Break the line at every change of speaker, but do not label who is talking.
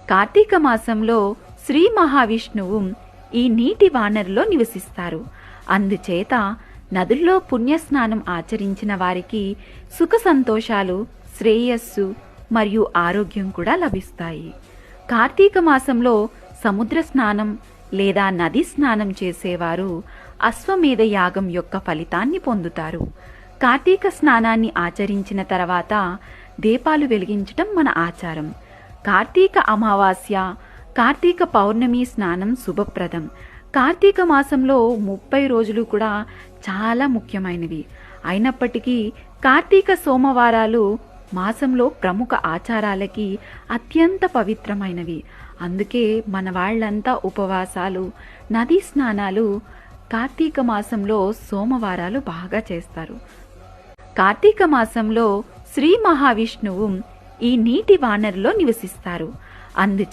కార్తీక మాసంలో శ్రీ మహావిష్ణువు ఈ నీటి వానరులో నివసిస్తారు. అందుచేత నదుల్లో పుణ్యస్నానం ఆచరించిన వారికి సుఖ సంతోషాలు, శ్రేయస్సు మరియు ఆరోగ్యం కూడా లభిస్తాయి. కార్తీక మాసంలో సముద్ర స్నానం లేదా నది స్నానం చేసేవారు అశ్వమేధ యాగం యొక్క ఫలితాన్ని పొందుతారు. కార్తీక స్నానాన్ని ఆచరించిన తర్వాత దీపాలు వెలిగించటం మన ఆచారం. కార్తీక అమావాస్య, కార్తీక పౌర్ణమి స్నానం శుభప్రదం. కార్తీక మాసంలో 30 రోజులు కూడా చాలా ముఖ్యమైనవి. అయినప్పటికీ కార్తీక సోమవారాలు మాసంలో ప్రముఖ ఆచారాలకి అత్యంత పవిత్రమైనవి. అందుకే మన వాళ్ళంతా ఉపవాసాలు, నదీ స్నానాలు కార్తీక మాసంలో సోమవారాలు బాగా చేస్తారు. కార్తీక మాసంలో శ్రీ మహావిష్ణువు ఈ నీటి వానరులో నివసిస్తారు. అందుచే